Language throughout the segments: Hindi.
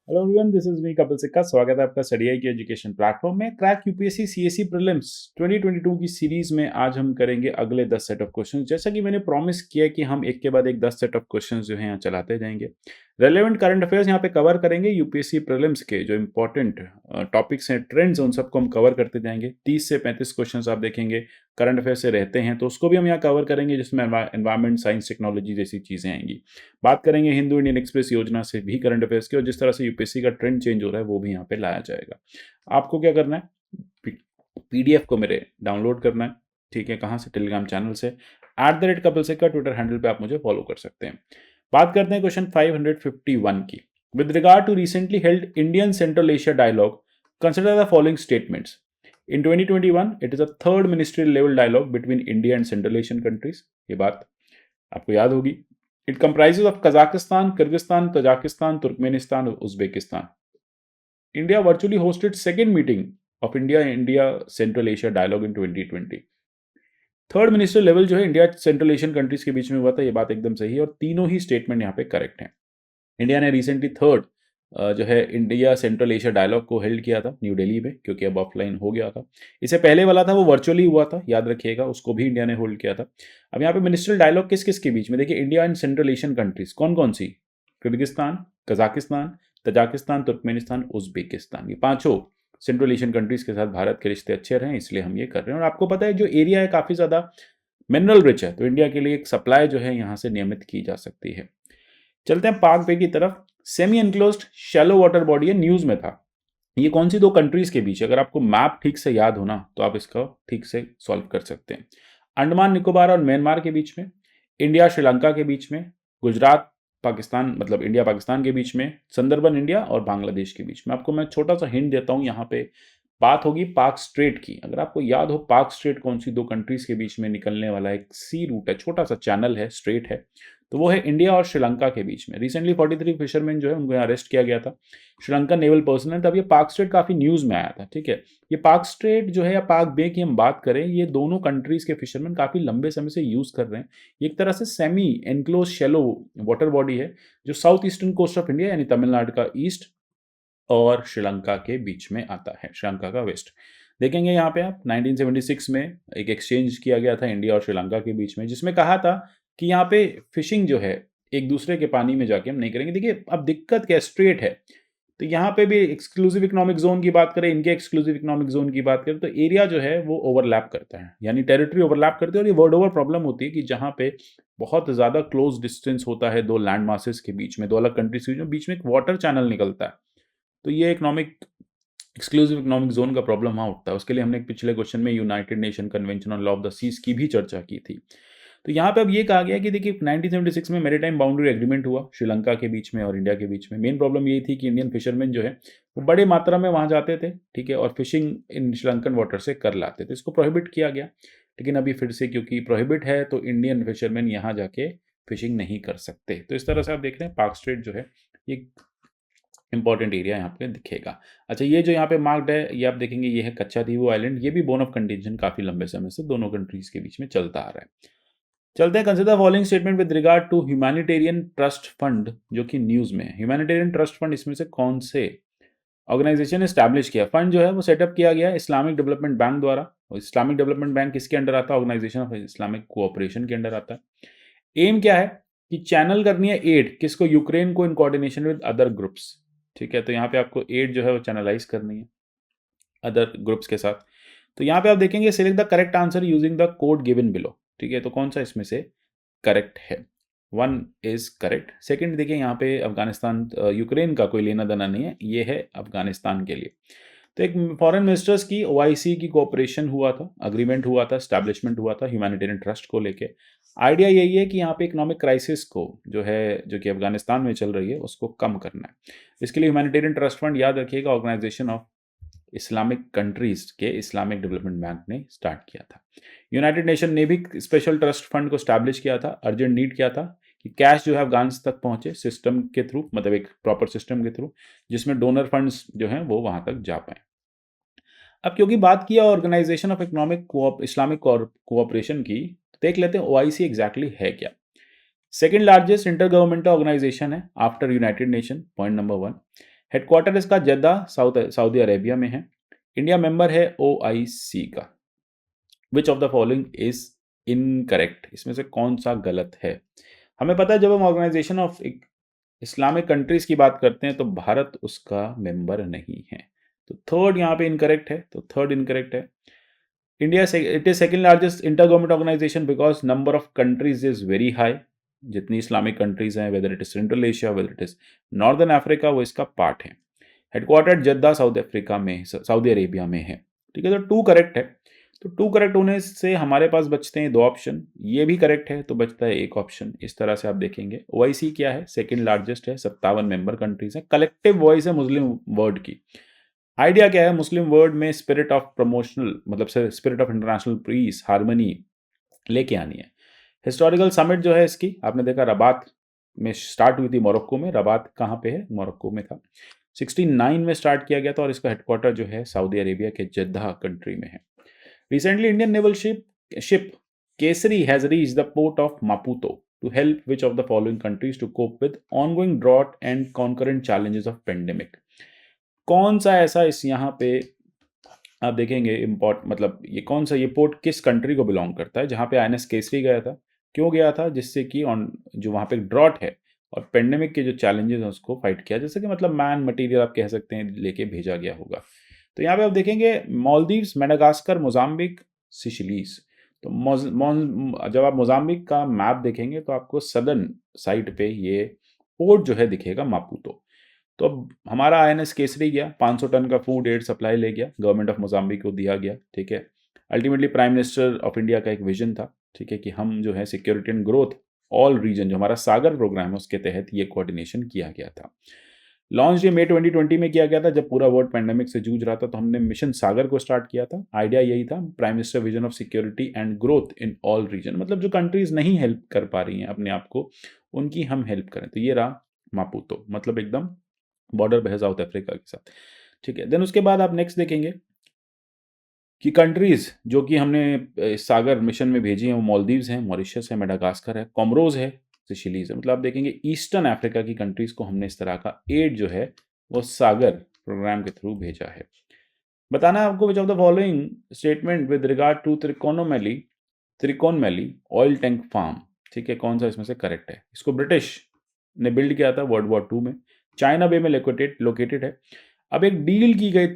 Hello everyone, this is me Kapil सिक्का। स्वागत है आपका स्टडी आई की एजुकेशन प्लेटफॉर्म में। क्रैक यूपीएससी सीएससी प्रीलिम्स 2022 की सीरीज में आज हम करेंगे अगले 10 सेट ऑफ क्वेश्चंस। जैसा कि मैंने प्रॉमिस किया कि हम एक के बाद एक 10 सेट ऑफ क्वेश्चंस जो है यहाँ चलाते जाएंगे। रेलेवेंट करंट अफेयर्स यहाँ पे कवर करेंगे। यूपीएससी प्रीलिम्स के जो इंपॉर्टेंट टॉपिक्स हैं, ट्रेंड्स, उन सबको हम कवर करते जाएंगे। 30 से 35 क्वेश्चन आप देखेंगे करंट अफेयर से रहते हैं, तो उसको भी हम यहाँ कवर करेंगे, जिसमें एनवायरमेंट, साइंस, टेक्नोलॉजी जैसी चीजें आएंगी। बात करेंगे हिंदू इंडियन एक्सप्रेस योजना से भी करंट अफेयर्स की, और जिस तरह से यूपीएससी का ट्रेंड चेंज हो रहा है वो भी यहाँ पे लाया जाएगा। आपको क्या करना है, पीडीएफ को मेरे डाउनलोड करना है। ठीक है, कहाँ से? टेलीग्राम चैनल से @कपिल सिक्का ट्विटर हैंडल पे आप मुझे फॉलो कर सकते हैं। बात करते हैं क्वेश्चन 551 की। With regard to recently held Indian central Asia dialogue, consider the following statements. In 2021, it is a third ministerial level dialogue between India and Central Asian countries. ये बात आपको याद होगी। It comprises of Kazakhstan, Kyrgyzstan, Tajikistan, Turkmenistan और Uzbekistan. India virtually hosted second meeting of India Central Asia Dialogue in 2020. Third minister level जो है इंडिया सेंट्रल एशियन कंट्रीज के बीच में हुआ था, ये बात एकदम सही है और तीनों ही स्टेटमेंट यहाँ पे करेक्ट हैं। इंडिया ने रिसेंटली थर्ड जो है इंडिया सेंट्रल एशिया डायलॉग को हेल्ड किया था न्यू दिल्ली में, क्योंकि अब ऑफलाइन हो गया था। इससे पहले वाला था वो वर्चुअली हुआ था, याद रखिएगा, उसको भी इंडिया ने होल्ड किया था। अब यहाँ पे मिनिस्ट्रियल डायलॉग किस किस के बीच में, देखिए, India and Central Asian countries कौन कौन सी? Kyrgyzstan, Kazakhstan, Tajikistan, Turkmenistan, Uzbekistan, ये पांचों सेंट्रल एशियन कंट्रीज के साथ भारत के रिश्ते अच्छे रहे, इसलिए हम ये कर रहे हैं। और आपको पता है जो एरिया है काफी ज्यादा मिनरल रिच है, तो इंडिया के लिए एक सप्लाई जो है यहाँ से नियमित की जा सकती है। चलते हैं पाक बे की तरफ। Semi enclosed shallow water body है, न्यूज में था। ये कौन सी दो कंट्रीज के बीच? अगर आपको मैप ठीक से याद हो ना तो आप इसका ठीक से सॉल्व कर सकते हैं। अंडमान निकोबार और म्यांमार के बीच में, इंडिया श्रीलंका के बीच में, गुजरात पाकिस्तान, मतलब इंडिया पाकिस्तान के बीच में, सुंदरबन इंडिया और बांग्लादेश के बीच में। आपको मैं छोटा सा हिंट देता हूं, यहाँ पे बात होगी पाक स्ट्रेट की। अगर आपको याद हो पाक स्ट्रेट कौन सी दो कंट्रीज के बीच में निकलने वाला एक सी रूट है, छोटा सा चैनल है, स्ट्रेट है, तो वो है इंडिया और श्रीलंका के बीच में। रिसेंटली 43 फिशरमैन जो है उनको अरेस्ट किया गया था, श्रीलंका नेवल पर्सन है। तब ये पाक स्ट्रेट काफी न्यूज में आया था। ठीक है, ये पाक स्ट्रेट जो है या पाक बे की हम बात करें, ये दोनों कंट्रीज के फिशरमैन काफी लंबे समय से यूज कर रहे हैं। ये एक तरह से semi enclose shallow water body है जो south eastern coast of India यानी तमिलनाडु का ईस्ट और श्रीलंका के बीच में आता है, श्रीलंका का वेस्ट। देखेंगे यहाँ पे आप 1976 में एक एक्सचेंज किया गया था इंडिया और श्रीलंका के बीच में, जिसमें कहा था कि यहाँ पे फिशिंग जो है एक दूसरे के पानी में जाके हम नहीं करेंगे। देखिए अब दिक्कत क्या, स्ट्रेट है, तो यहाँ पे भी एक्सक्लूसिव इकोनॉमिक जोन की बात करें, इनके एक्सक्लूसिव इकोनॉमिक जोन की बात करें, तो एरिया जो है वो ओवरलैप करता है, यानी टेरिटरी ओवरलैप करती है। और ये वर्ल्ड ओवर प्रॉब्लम होती है कि जहाँ पे बहुत ज्यादा क्लोज डिस्टेंस होता है दो लैंड मासेस के बीच में, दो अलग कंट्रीज के बीच में एक वाटर चैनल निकलता है, तो ये एक्सक्लूसिव इकोनॉमिक जोन का प्रॉब्लम वहां उठता है। उसके लिए हमने पिछले क्वेश्चन में United Nation convention on law of the seas की भी चर्चा की थी। तो यहाँ पे अब ये कहा गया कि देखिए 1976 में मैरीटाइम बाउंड्री एग्रीमेंट हुआ श्रीलंका के बीच में और इंडिया के बीच में। मेन प्रॉब्लम यही थी कि इंडियन फिशरमैन जो है वो बड़े मात्रा में वहां जाते थे, ठीक है, और फिशिंग इन श्रीलंकन वाटर से कर लाते थे। इसको प्रोहिबिट किया गया, लेकिन अभी फिर से क्योंकि प्रोहिबिट है तो इंडियन फिशरमैन यहाँ जाके फिशिंग नहीं कर सकते। तो इस तरह से आप देख रहे हैं पाक स्ट्रेट जो है ये इंपॉर्टेंट एरिया यहाँ पे दिखेगा। अच्छा, ये जो यहाँ पे मार्क्ड है ये आप देखेंगे, ये है कच्चा दीवू आइलैंड। ये भी बोन ऑफ कंटिजेंशन काफी लंबे समय से दोनों कंट्रीज के बीच में चलता आ रहा है। चलते हैं, consider following statement with regard to humanitarian trust fund, जो कि न्यूज में है। ह्यूमैनिटेरियन ट्रस्ट फंड इसमें से कौन से ऑर्गेनाइजेशन ने स्टैब्लिश किया? फंड जो है वो सेटअप किया गया इस्लामिक डेवलपमेंट बैंक द्वारा। और इस्लामिक डेवलपमेंट बैंक किसके अंडर आता है? ऑर्गेनाइजेशन ऑफ इस्लामिक कोऑपरेशन के अंडर आता है। एम क्या है कि चैनल करनी है एड किसको? यूक्रेन को, in coordination with other groups. ठीक है, तो यहाँ पे आपको एड जो है वो चैनलाइज करनी है अदर ग्रुप्स के साथ। तो यहाँ पे आप देखेंगे select the correct answer using the code given below. ठीक है, तो कौन सा इसमें से करेक्ट है? 1 इज करेक्ट। सेकंड देखिए, यहाँ पे अफगानिस्तान यूक्रेन का कोई लेना देना नहीं है, ये है अफगानिस्तान के लिए। तो एक फॉरेन मिनिस्टर्स की ओआईसी की कोऑपरेशन हुआ था, अग्रीमेंट हुआ था, स्टैब्लिशमेंट हुआ था ह्यूमैनिटेरियन ट्रस्ट को लेके। आइडिया यही है कि यहाँ पे इकोनॉमिक क्राइसिस को जो है, जो कि अफगानिस्तान में चल रही है, उसको कम करना है। इसके लिए ह्यूमैनिटेरियन ट्रस्ट फंड, याद रखिएगा, ऑर्गेनाइजेशन ऑफ इस्लामिक कंट्रीज के इस्लामिक डेवलपमेंट बैंक ने स्टार्ट किया था। यूनाइटेड नेशन ने भी स्पेशल ट्रस्ट फंड को स्टैब्लिश किया था। अर्जेंट नीड क्या था कि कैश जो है अफगान तक पहुंचे सिस्टम के थ्रू, मतलब एक प्रॉपर सिस्टम के थ्रू, जिसमें डोनर फंड्स जो हैं वो वहां तक जा पाए। अब क्योंकि बात किया organisation of economic Islamic cooperation की, तो देख लेते हैं ओआईसी एग्जैक्टली है क्या। Second largest intergovernmental organisation है after United Nation, point number 1। Headquarter इसका जद्दा सऊदी अरेबिया में है। इंडिया मेंबर है OIC का। विच of the following is incorrect, इसमें से कौन सा गलत है? हमें पता है जब हम ऑर्गेनाइजेशन ऑफ इस्लामिक कंट्रीज की बात करते हैं तो भारत उसका मेंबर नहीं है, तो थर्ड यहाँ पे इनकरेक्ट है, तो थर्ड इनकरेक्ट है। India it is second largest inter government organisation because number of countries is very high. जितनी इस्लामिक कंट्रीज हैं, whether it is central Asia, whether it is northern Africa, वो इसका पार्ट है। हेडक्वार्टर जद्दा साउथ अफ्रीका में, सऊदी अरेबिया में है। ठीक है, तो टू करेक्ट है। तो टू करेक्ट होने से हमारे पास बचते हैं दो ऑप्शन, ये भी करेक्ट है तो बचता है एक ऑप्शन। इस तरह से आप देखेंगे OIC क्या है, सेकंड लार्जेस्ट है, 57 मेंबर कंट्रीज है, कलेक्टिव वॉइस है मुस्लिम वर्ल्ड की। आइडिया क्या है, मुस्लिम वर्ल्ड में स्पिरिट ऑफ प्रमोशनल, मतलब spirit of international peace, harmony लेके आनी है। हिस्टोरिकल समिट जो है इसकी आपने देखा रबात में स्टार्ट हुई थी, मोरक्को में। रबात कहाँ पे है, मोरक्को में था। 69 में स्टार्ट किया गया था और इसका हेडक्वार्टर जो है सऊदी अरेबिया के जद्दा कंट्री में है। Recently Indian naval ship Kesari has reach the port of Maputo to help which of the following countries to cope with ongoing drought and concurrent challenges of pandemic. कौन सा ऐसा इस यहाँ पे आप देखेंगे मतलब ये कौन सा, ये पोर्ट किस कंट्री को बिलोंग करता है जहाँ पे INS केसरी गया था, क्यों गया था, जिससे कि ऑन जो वहाँ पे ड्रॉट है और पेंडेमिक के जो चैलेंजेस हैं उसको फाइट किया, जैसे कि मतलब मैन मटेरियल आप कह सकते हैं लेके भेजा गया होगा। तो यहाँ पे आप देखेंगे मालदीव्स, मेडागास्कर, मोजाम्बिक, सिशलीज। तो जब आप मोजाम्बिक का मैप देखेंगे तो आपको सदर्न साइड पे ये पोर्ट जो है दिखेगा, मापुतो। तो अब हमारा INS केसरी गया, 500 टन का फूड एड सप्लाई ले गया, गवर्नमेंट ऑफ मोजाम्बिक को दिया गया। ठीक है, ultimately prime minister of India का एक विजन था, ठीक है, कि हम जो है security and growth all region, जो हमारा सागर प्रोग्राम है उसके तहत ये कोऑर्डिनेशन किया गया था। लॉन्च ये मई 2020 में किया गया था, जब पूरा वर्ल्ड पैंडेमिक से जूझ रहा था, तो हमने मिशन सागर को स्टार्ट किया था। आइडिया यही था, prime minister vision of security and growth in all region, मतलब जो कंट्रीज नहीं हेल्प कर पा रही हैं अपने आप को, उनकी हम हेल्प करें। तो ये रहा मापुतो, मतलब एकदम बॉर्डर पे है साउथ अफ्रीका के साथ। ठीक है, देन उसके बाद आप नेक्स्ट देखेंगे कि कंट्रीज जो कि हमने सागर मिशन में भेजी हैं, वो मालदीव्स हैं, मॉरिशस है, मेडागास्कर है, कोमरोज है, सिशलीज है। मतलब आप देखेंगे ईस्टर्न अफ्रीका की कंट्रीज को हमने इस तरह का एड जो है वो सागर प्रोग्राम के थ्रू भेजा है। बताना है आपको which of the following statement with regard to Trincomalee oil tank farm, ठीक है, कौन सा इसमें से करेक्ट है? इसको ब्रिटिश ने बिल्ड किया था वर्ल्ड वॉर 2 में, चाइना बे में लोकेटेड है। अब एक डील की गई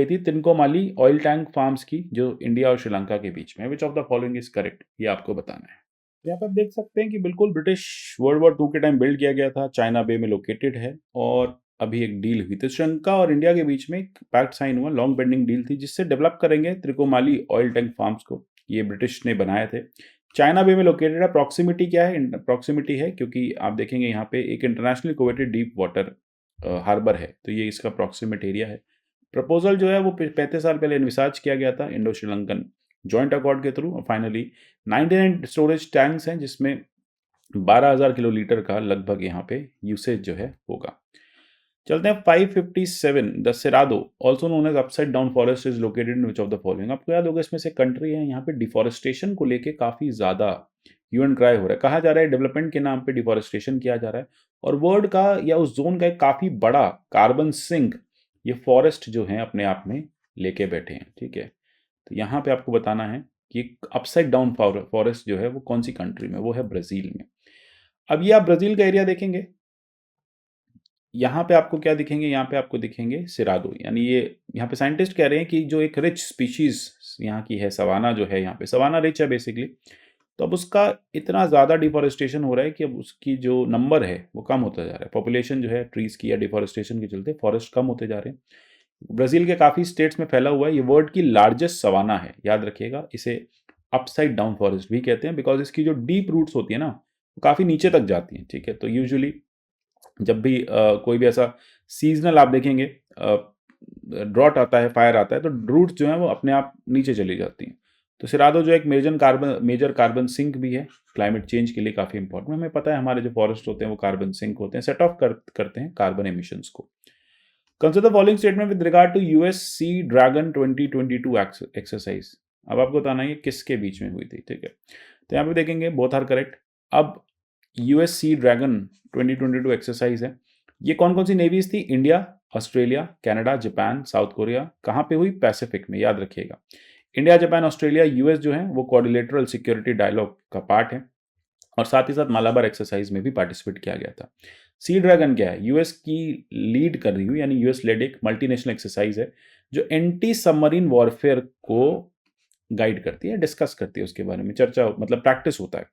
थी त्रिकोमाली ऑयल टैंक फार्म्स की, जो इंडिया और श्रीलंका के बीच में। विच of the following is correct, ये आपको बताना है। यहाँ पे आप देख सकते हैं कि बिल्कुल ब्रिटिश वर्ल्ड वॉर 2 के टाइम बिल्ड किया गया था, चाइना बे में लोकेटेड है, और अभी एक डील हुई थी श्रीलंका और इंडिया के बीच में, एक पैक्ट साइन हुआ, लॉन्ग पेंडिंग डील थी, जिससे डेवलप करेंगे त्रिकोमाली ऑयल टैंक फार्म्स को। ये ब्रिटिश ने बनाए थे, चाइना बे में लोकेटेड है। प्रॉक्सिमिटी क्या है? प्रॉक्सिमिटी है क्योंकि आप देखेंगे यहाँ पे एक internationally coveted deep water harbour है, तो ये इसका प्रॉक्सिमेट एरिया है। प्रपोजल जो है वो 35 साल पहले इन्विसार्ज किया गया था इंडो श्रीलंकन जॉइंट अकॉर्ड के थ्रू। फाइनली 99 स्टोरेज टैंक्स हैं, जिसमें 12,000 किलोलीटर का लगभग यहाँ पे यूसेज जो है होगा। चलते हैं 557, the Cerrado also known as upside down forest is located in which of the following. आपको याद होगा इसमें से कंट्री है, यहाँ पे डिफॉरेस्टेशन को लेके काफी ज्यादा ह्यू एंड क्राई हो रहा है। कहा जा रहा है डेवलपमेंट के नाम पे डिफॉरेस्टेशन किया जा रहा है, और वर्ल्ड का या उस जोन का एक काफी बड़ा कार्बन सिंक ये फॉरेस्ट जो है अपने आप में लेके बैठे हैं। ठीक है, तो यहाँ पे आपको बताना है कि अपसाइड डाउन फॉरेस्ट जो है वो कौन सी कंट्री में, वो है ब्राजील में। अब ये आप ब्राजील का एरिया देखेंगे, यहाँ पे आपको क्या दिखेंगे, यहाँ पे आपको दिखेंगे सिरादो, यानी ये यहाँ पे साइंटिस्ट कह रहे हैं कि जो एक रिच स्पीशीज यहाँ की है, सवाना जो है, यहाँ पे सवाना रिच है बेसिकली, तो अब उसका इतना ज़्यादा डिफॉरेस्टेशन हो रहा है कि अब उसकी जो नंबर है वो कम होता जा रहा है। पॉपुलेशन जो है ट्रीज की या डिफॉरेस्टेशन के चलते फॉरेस्ट कम होते जा रहे हैं। ब्राज़ील के काफ़ी स्टेट्स में फैला हुआ है, ये वर्ल्ड की लार्जेस्ट सवाना है, याद रखिएगा। इसे अपसाइड डाउन फॉरेस्ट भी कहते हैं बिकॉज इसकी जो डीप रूट्स होती है ना, वो काफ़ी नीचे तक जाती हैं। ठीक है, तो यूजुअली जब भी कोई भी ऐसा सीजनल आप देखेंगे ड्रॉट आता है, फायर आता है, तो रूट्स जो है वो अपने आप नीचे चली जाती हैं। तो सिरादो जो एक मेजर कार्बन सिंक भी है, क्लाइमेट चेंज के लिए काफ़ी इंपॉर्टेंट। हमें पता है हमारे जो फॉरेस्ट होते हैं वो कार्बन सिंक होते हैं, सेट ऑफ करते हैं कार्बन एमिशंस को। Consider following statement with regard to US sea dragon 2022 exercise. अब आपको बताना है किसके बीच में हुई थी। ठीक है, तो यहाँ पे देखेंगे बोथ आर करेक्ट। अब US सी ड्रैगन 2022 एक्सरसाइज है, ये कौन कौन सी नेवीज थी? India, Australia, Canada, Japan, south Korea. कहाँ पे हुई? पैसिफिक में, याद रखिएगा। इंडिया, जापान, ऑस्ट्रेलिया, यूएस जो है वो क्वाड्रिलेटरल सिक्योरिटी डायलॉग का पार्ट है और साथ ही साथ मालाबार एक्सरसाइज में भी पार्टिसिपेट किया गया था। सी ड्रैगन क्या है? यूएस की लीड कर रही हुई यानी यूएस लेड एक मल्टीनेशनल एक्सरसाइज है जो एंटी सबमरीन वॉरफेयर को गाइड करती है, डिस्कस करती है, उसके बारे में चर्चा मतलब प्रैक्टिस होता है।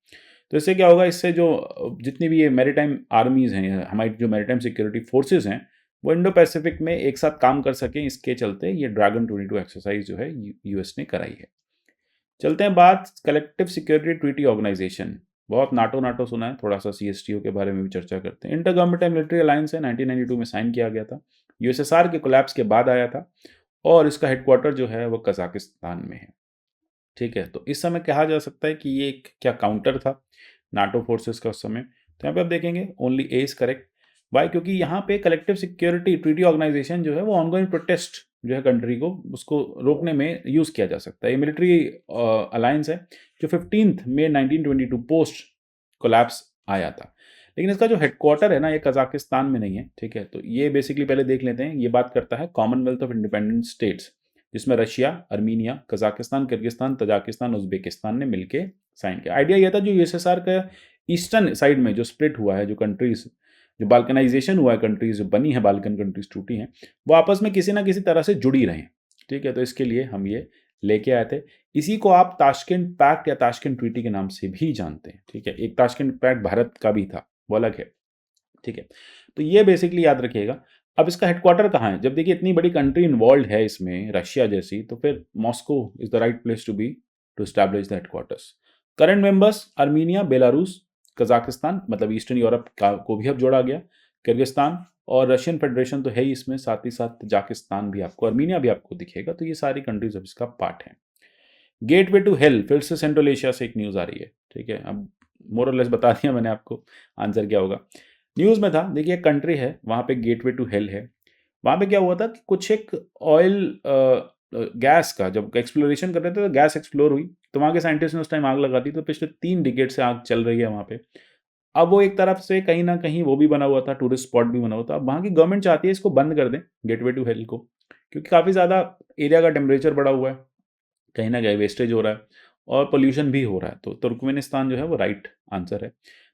तो इससे क्या होगा? इससे जो जितनी भी ये मैरीटाइम आर्मीज हैं, हमारी जो मैरीटाइम सिक्योरिटी फोर्सेज हैं, वो इंडो पैसिफिक में एक साथ काम कर सकें, इसके चलते ये ड्रैगन 22 एक्सरसाइज जो है यूएस ने कराई है। चलते हैं बात कलेक्टिव सिक्योरिटी ट्रीटी ऑर्गेनाइजेशन। बहुत नाटो नाटो सुना है, थोड़ा सा सीएसटीओ के बारे में भी चर्चा करते हैं। इंटर गवर्नमेंटल मिलिट्री अलायंस है, 1992 में साइन किया गया था, यूएसएसआर के कोलैप्स के बाद आया था और इसका हेडक्वार्टर जो है वो कजाकिस्तान में है। ठीक है, तो इस समय कहा जा सकता है कि ये एक क्या काउंटर था नाटो फोर्सेस का उस समय। तो यहाँ पे आप देखेंगे only A is correct. Why? क्योंकि यहाँ पे कलेक्टिव सिक्योरिटी ट्रीटी ऑर्गेनाइजेशन जो है वो ऑनगोइंग प्रोटेस्ट जो है कंट्री को उसको रोकने में यूज किया जा सकता है। ये मिलिट्री अलायंस है जो 15 मई 1922 पोस्ट कोलैप्स आया था। लेकिन इसका जो हेडक्वार्टर है ना ये कजाकिस्तान में नहीं है। ठीक है, तो ये बेसिकली पहले देख लेते हैं। ये बात करता है कॉमनवेल्थ ऑफ इंडिपेंडेंट स्टेट्स, जिसमें Russia, Armenia, Kazakhstan, Kyrgyzstan, Tajikistan, Uzbekistan ने मिलकर साइन किया। आइडिया यह था जो यूएसएसआर का ईस्टर्न साइड में जो स्प्लिट हुआ है, जो कंट्रीज, जो बाल्कनाइजेशन हुआ है, कंट्रीज जो बनी है, बाल्कन कंट्रीज टूटी हैं, वो आपस में किसी ना किसी तरह से जुड़ी रहें। ठीक है, तो इसके लिए हम ये लेके आए थे। इसी को आप ताशकेंट पैक्ट या ताशकेंट ट्रीटी के नाम से भी जानते हैं। ठीक है, एक ताशकेंट पैक्ट भारत का भी था, वो अलग है। ठीक है, तो ये बेसिकली याद रखिएगा। अब इसका हेडक्वार्टर कहाँ है? जब देखिए इतनी बड़ी कंट्री इन्वॉल्व है इसमें, रशिया जैसी, तो फिर Moscow is the right place to establish the headquarters. Current members Armenia, Belarus, Kazakhstan मतलब ईस्टर्न यूरोप को भी अब जोड़ा गया, किर्गिस्तान और रशियन फेडरेशन तो है ही इसमें, साथ ही साथ तजाकिस्तान भी आपको, आर्मीनिया भी आपको दिखेगा। तो ये सारी कंट्रीज अब इसका पार्ट है। गेटवे टू हेल, फिर से सेंट्रल एशिया से एक न्यूज आ रही है। ठीक है, अब मोर और लेस बता दिया मैंने आपको आंसर क्या होगा। न्यूज में था, देखिए एक कंट्री है वहां पे गेटवे टू हेल है। वहां पे क्या हुआ था कि कुछ एक ऑयल गैस का जब एक्सप्लोरेशन कर रहे थे तो गैस एक्सप्लोर हुई, तो वहां के साइंटिस्ट ने उस टाइम आग लगा दी। तो पिछले 3 डिकेड से आग चल रही है वहां पे। अब वो एक तरफ से कहीं ना कहीं वो भी बना हुआ था, टूरिस्ट स्पॉट भी बना हुआ था। अब वहां की गवर्नमेंट चाहती है इसको बंद कर दें, गेटवे टू हेल को, क्योंकि काफी ज्यादा एरिया का टेम्परेचर बढ़ा हुआ है, कहीं ना कहीं वेस्टेज हो रहा है और पोल्यूशन भी हो रहा है। तो तुर्कमेनिस्तान जो है वो राइट आंसर है।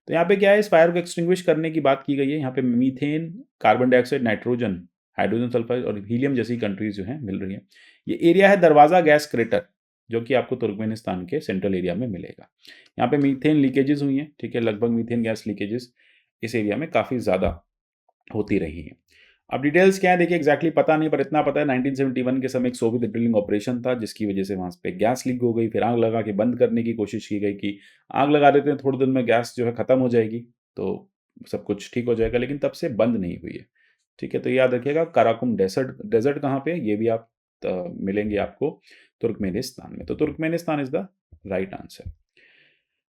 तो यहाँ पे क्या है, इस फायर को एक्सटिंग्विश करने की बात की गई है। यहाँ पे methane, carbon dioxide, nitrogen, hydrogen sulphide और हीलियम जैसी कंट्रीज जो है मिल रही हैं। ये एरिया है दरवाजा गैस क्रेटर, जो कि आपको तुर्कमेनिस्तान के सेंट्रल एरिया में मिलेगा। यहाँ पे मीथेन लीकेजेस हुई हैं। ठीक है, लगभग मीथेन गैस लीकेजेस इस एरिया में काफ़ी ज़्यादा होती रही हैं। अब डिटेल्स क्या है देखिए, एग्जैक्टली पता नहीं, पर इतना पता है 1971 के समय एक सोवियत ड्रिलिंग ऑपरेशन था जिसकी वजह से वहां पे गैस लीक हो गई। फिर आग लगा के बंद करने की कोशिश की गई कि आग लगा देते हैं, थोड़े दिन में गैस जो है खत्म हो जाएगी तो सब कुछ ठीक हो जाएगा, लेकिन तब से बंद नहीं हुई है। ठीक है, तो याद रखिएगा काराकुम डेजर्ट, डेजर्ट कहाँ पे है ये भी आप मिलेंगे आपको तुर्कमेनिस्तान में। तो Turkmenistan is the right answer.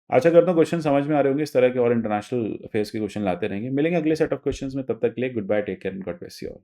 आशा करता हूँ क्वेश्चन समझ में आ रहे होंगे। इस तरह के और इंटरनेशनल अफेयर्स के क्वेश्चन लाते रहेंगे। मिलेंगे अगले सेट ऑफ क्वेश्चंस में, तब तक के लिए goodbye, take care and God bless you all.